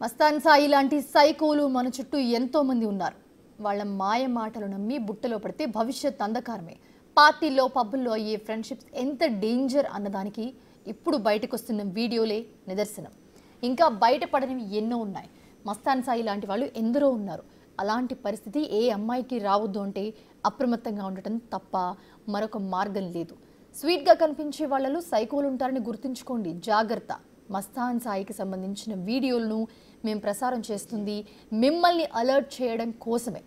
మస్తాన్ సాయి లాంటి సైకోలు మన చుట్టూ ఎంతో మంది ఉన్నారు. వాళ్ళ మాయ మాటలు నమ్మి బుట్టలో పడితే భవిష్యత్ అంధకారమే. పార్టీల్లో పబ్బుల్లో అయ్యే ఫ్రెండ్షిప్స్ ఎంత డేంజర్ అన్నదానికి ఇప్పుడు బయటకు వస్తున్న వీడియోలే నిదర్శనం. ఇంకా బయటపడనివి ఎన్నో ఉన్నాయి. మస్తాన్ సాయి లాంటి వాళ్ళు ఎందరో ఉన్నారు. అలాంటి పరిస్థితి ఏ అమ్మాయికి రావద్దు అంటే అప్రమత్తంగా ఉండటం తప్ప మరొక మార్గం లేదు. స్వీట్గా కనిపించే వాళ్ళలో సైకోలు ఉంటారని గుర్తుంచుకోండి, జాగ్రత్త. మస్తాన్ సాయికి సంబంధించిన వీడియోలను మేము ప్రసారం చేస్తుంది మిమ్మల్ని అలర్ట్ చేయడం కోసమే.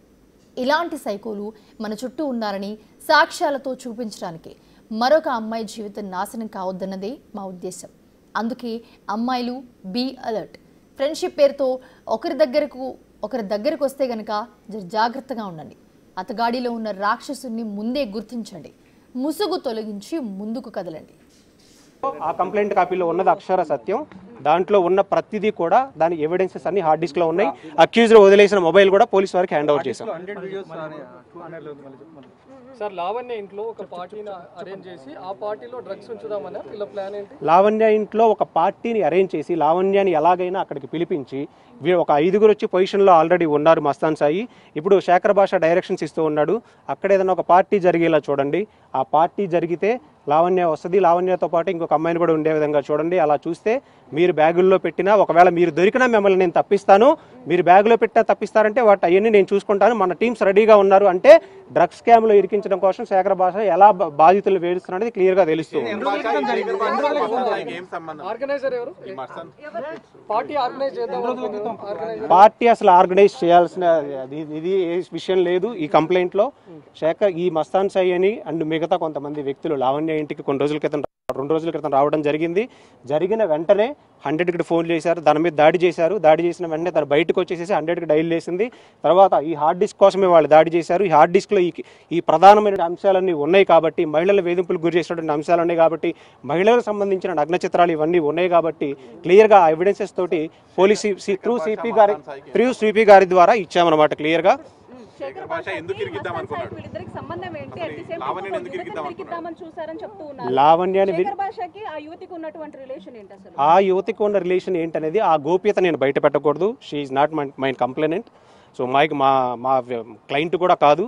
ఇలాంటి సైకోలు మన చుట్టూ ఉన్నారని సాక్ష్యాలతో చూపించడానికి మరొక అమ్మాయి జీవితం నాశనం కావద్దన్నదే మా ఉద్దేశం. అందుకే అమ్మాయిలు బీ అలర్ట్. ఫ్రెండ్షిప్ పేరుతో ఒకరి దగ్గరకు వస్తే గనక జాగ్రత్తగా ఉండండి. అతగాడిలో ఉన్న రాక్షసుని ముందే గుర్తించండి. ముసుగు తొలగించి ముందుకు కదలండి. ఆ కంప్లైంట్ కాపీలో ఉన్నది అక్షర సత్యం. దాంట్లో ఉన్న ప్రతిదీ కూడా దాని ఎవిడెన్సెస్ అన్ని హార్డ్ డిస్క్ లో ఉన్నాయి. అక్యూజ్డ్ వదిలేసిన మొబైల్ కూడా పోలీస్ వారికి హ్యాండ్ ఓవర్ చేశాం. సార్, లావణ్య ఇంట్లో ఒక పార్టీని అరేంజ్ చేసి ఆ పార్టీలో డ్రగ్స్ ఉంచుదామని ఇలా ప్లాన్ ఏంటి? లావణ్య ఇంట్లో ఒక పార్టీని అరేంజ్ చేసి లావణ్యాని ఎలాగైనా అక్కడికి పిలిపించి ఒక 5గురు వచ్చి పొజిషన్లో ఆల్రెడీ ఉన్నారు మస్తాన్ సాయి. ఇప్పుడు శేఖర్ భాష డైరెక్షన్స్ ఇస్తూ ఉన్నాడు. అక్కడ ఏదైనా ఒక పార్టీ జరిగేలా చూడండి. ఆ పార్టీ జరిగితే లావణ్య వస్తుంది. లావణ్యతో పాటు ఇంకొక అమ్మాయిని కూడా ఉండే విధంగా చూడండి. అలా చూస్తే మీరు బ్యాగుల్లో పెట్టినా, ఒకవేళ మీరు దొరికినా మిమ్మల్ని నేను తప్పిస్తాను. మీరు బ్యాగులో పెట్టినా తప్పిస్తారంటే వాటి అవన్నీ నేను చూసుకుంటాను. మన టీమ్స్ రెడీగా ఉన్నారు అంటే డ్రగ్స్ స్కామ్లో ఇరికించడం కోసం శేఖర్ భాష ఎలా బాధితులు వేధిస్తున్నది క్లియర్గా తెలుస్తుంది. పార్టీ అసలు ఆర్గనైజ్ చేయాల్సిన ఇది ఏ విషయం లేదు ఈ కంప్లైంట్ లో. శేఖర్ ఈ మస్తాన్ సాయి అని అండ్ మిగతా కొంతమంది వ్యక్తులు లావణ్య ఇంటికి 2 రోజుల క్రితం రావడం జరిగింది. జరిగిన వెంటనే 100కి ఫోన్ చేశారు. దాని మీద దాడి చేశారు. దాడి చేసిన వెంటనే తను బయటకు వచ్చేసేసి 100కి డైల్ చేసింది. తర్వాత ఈ హార్డ్ డిస్క్ కోసమే వాళ్ళు దాడి చేశారు. ఈ హార్డ్ డిస్క్ లో ఈ ప్రధానమైన అంశాలన్నీ ఉన్నాయి కాబట్టి, మహిళల వేధింపులకు గురి చేసినటువంటి అంశాలు ఉన్నాయి కాబట్టి, మహిళలకు సంబంధించిన నగ్న చిత్రాలు ఇవన్నీ ఉన్నాయి కాబట్టి క్లియర్ గా ఎవిడెన్సెస్ తోటి పోలీస్ త్రూ సిపి గారి ద్వారా ఇచ్చామన్నమాట క్లియర్ గా. ఆ యువతికి ఉన్న రిలేషన్ ఏంటనేది ఆ గోప్యత నేను బయట పెట్టకూడదు. She is not my complainant. So మా క్లయింట్ కూడా కాదు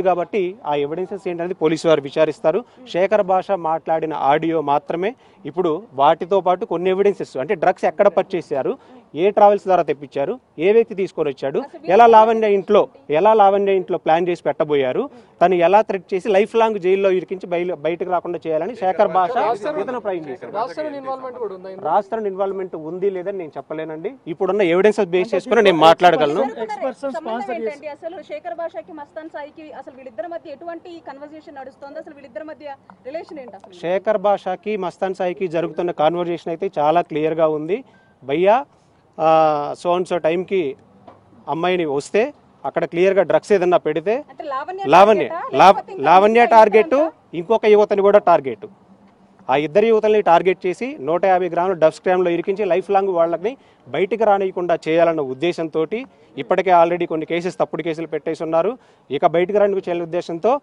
కాబట్టి ఆ ఎవిడెన్సెస్ ఏంటనేది పోలీసు వారు విచారిస్తారు. శేఖర్ భాష మాట్లాడిన ఆడియో మాత్రమే. ఇప్పుడు వాటితో పాటు కొన్ని ఎవిడెన్సెస్ అంటే డ్రగ్స్ ఎక్కడ పర్చేస్ చేశారు, ఏ ట్రావెల్స్ ద్వారా తెప్పించారు, ఏ వ్యక్తి తీసుకొని వచ్చాడు, ఎలా లావణ్య ఇంట్లో ప్లాన్ చేసి పెట్టబోయారు, తను ఎలా థ్రెట్ చేసి లైఫ్ లాంగ్ జైల్లో ఇరికించి బయటకు రాకుండా చేయాలని శేఖర్ భాష ప్రయత్నం చేశారు. రాష్ట్ర ఇన్వాల్వ్మెంట్ ఉంది లేదని నేను చెప్పలేనండి. ఇప్పుడున్న ఎవిడెన్సెస్ బేస్ చేసుకుని నేను మాట్లాడగలను. శేఖర్ భాషకి మస్తాన్ సాయికి జరుగుతున్న కాన్వర్జేషన్ అయితే చాలా క్లియర్ గా ఉంది. భయ్యా సో టైంకి అమ్మాయిని వస్తే అక్కడ క్లియర్ గా డ్రగ్స్ ఏదన్నా పెడితే లావణ్య టార్గెట్, ఇంకొక యువతని కూడా టార్గెట్. ఆ ఇద్దరు యువతల్ని టార్గెట్ చేసి 150 గ్రాముల డ్రగ్స్ స్కామ్లో ఇరికించి లైఫ్ లాంగ్ వాళ్ళని బయటికి రానియకుండా చేయాలన్న ఉద్దేశంతో ఇప్పటికే ఆల్రెడీ కొన్ని తప్పుడు కేసులు పెట్టేసి ఉన్నారు. ఇక బయటికి రాని చేయాలనే ఉద్దేశంతో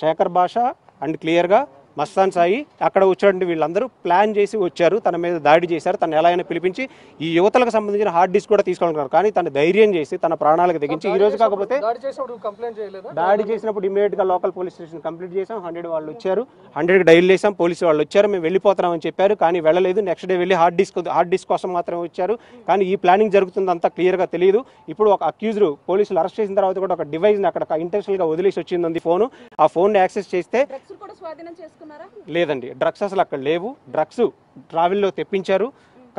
శేఖర్ భాష అండ్ క్లియర్గా మస్తాన్ సాయి అక్కడ వచ్చాడంటే వీళ్ళందరూ ప్లాన్ చేసి వచ్చారు. తన మీద దాడి చేశారు. తను ఎలా అయినా పిలిపించి ఈ యువతలకు సంబంధించిన హార్డ్ డిస్క్ కూడా తీసుకోవాలనుకున్నారు. కానీ తను ధైర్యం చేసి తన ప్రాణాలకు తెగించి ఈ రోజు కాకపోతే దాడి చేసినప్పుడు ఇమీడియట్ గా లోకల్ పోలీస్ స్టేషన్ కంప్లీట్ చేసాం. 100 వాళ్ళు వచ్చారు. 100కి డైల్ చేసాం. పోలీసు వాళ్ళు వచ్చారు. మేము వెళ్ళిపోతున్నామని చెప్పారు కానీ వెళ్ళలేదు. నెక్స్ట్ డే వెళ్ళి హార్డ్ డిస్క్ కోసం మాత్రమే వచ్చారు. కానీ ఈ ప్లానింగ్ జరుగుతుందంతా క్లియర్ గా తెలియదు. ఇప్పుడు ఒక అక్యూజ్డ్ పోలీసులు అరెస్ట్ చేసిన తర్వాత కూడా ఒక డివైస్ ని అక్కడ ఇంటెన్షనల్ గా వదిలేసి వచ్చింది ఫోన్. ఆ ఫోన్ యాక్సెస్ చేస్తే లేదండి, డ్రగ్స్ అసలు అక్కడ లేవు. డ్రగ్స్ ట్రావెల్లో తెప్పించారు.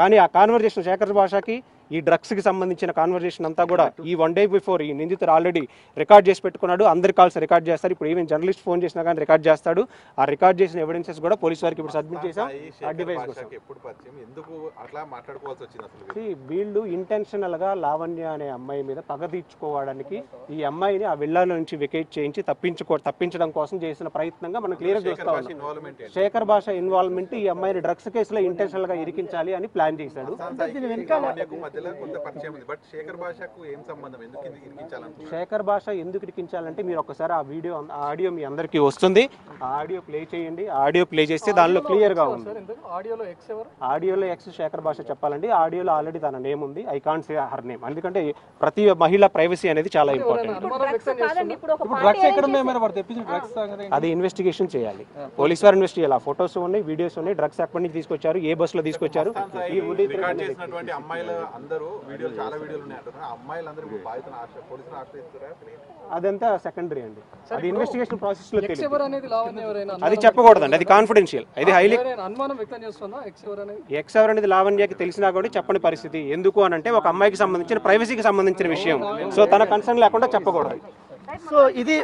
కానీ ఆ కాన్వర్జేషన్ శేఖర్ భాషకి ఈ డ్రగ్స్ కి సంబంధించిన కాన్వర్జేషన్ అంతా కూడా ఈ 1 day బిఫోర్ ఈ నిందితుడు ఆల్రెడీ రికార్డ్ చేసి పెట్టుకున్నాడు. అందరి కాల్స్ రికార్డ్ చేస్తారు. ఇప్పుడు ఈవెన్ జర్నలిస్ట్ ఫోన్ చేసినా కానీ రికార్డ్ చేస్తాడు. ఆ రికార్డ్ చేసిన ఎవిడెన్సెస్ కూడా పోలీస్ వారికి ఇప్పుడు సబ్మిట్ చేశాం. వీళ్ళు ఇంటెన్షనల్ గా లావణ్య అనే అమ్మాయి మీద పగ తీర్చుకోవడానికి ఈ అమ్మాయిని ఆ విల్లాల నుంచి వెకేట్ చేయించి తప్పించడం కోసం చేసిన ప్రయత్నంగా మనం క్లియర్ గా చూస్తా ఉన్నాం. శేఖర్ భాష ఇన్వాల్వ్మెంట్ ఈ అమ్మాయిని డ్రగ్స్ కేసులో ఇంటెన్షనల్ గా ఇరికించాలి అని ప్లాన్ చేశాడు. మధ్యలో కొంత పరిచయం ఉంది. బట్ శేఖర్ భాషకు ఏం సంబంధం, ఎందుకు ఇరికించాలంటున్నారు? శేఖర్ భాష ఎందుకు ఇరికించాలంటే మీరు ఒకసారి ఆ ఆడియో మీ అందరికీ వస్తుంది, ఆ ఆడియో ప్లే చేయండి. ఆ ఆడియో ప్లే చేస్తే దానిలో క్లియర్గా ఉంది. ఆడియోలో ఎక్స్ శేఖర్ భాష చెప్పాలండి. ఆడియోలో ఆల్రెడీ తన నేమ్ ఉంది. I can't say her name, ఎందుకంటే ప్రతి మహిళ ప్రైవసీ అనేది చాలా ఇంపార్టెంట్. అది ఇన్వెస్టిగేషన్ చేయాలి, పోలీసు వారు ఇన్వెస్ట్ చేయాలి. ఆ ఫొటోస్ ఉన్నాయి, వీడియోస్ ఉన్నాయి. డ్రగ్స్ ఎక్కడి నుంచి తీసుకొచ్చారు, ఏ బస్సులో తీసుకొచ్చారు, రికార్డ్ చేసినటువంటి అమ్మాయిలు అందరూ వీడియోలు, చాలా వీడియోలు ఉన్నాయి అంటున్నారు. అమ్మాయిలు అందరూ బాధితులను పోలీసులు ఆశ్రయిస్తారా? అదంతా సెకండరీ అండి, అది ఇన్వెస్టిగేషన్ ప్రాసెస్ లో తెలియదు. అది అది చెప్పకూడదండి, అది కాన్ఫిడెన్షియల్. అది హైలీ అనుమానం వ్యక్తం చేస్తుందా ఎక్స్ ఎవరు అనేది లావణ్యకి తెలిసినా కూడా చెప్పని పరిస్థితి. ఎందుకు అని అంటే ఒక అమ్మాయికి సంబంధించిన ప్రైవసీకి సంబంధించిన విషయం. సో తన కన్సర్న్ లేకుండా చెప్పకూడదు. సో ఇది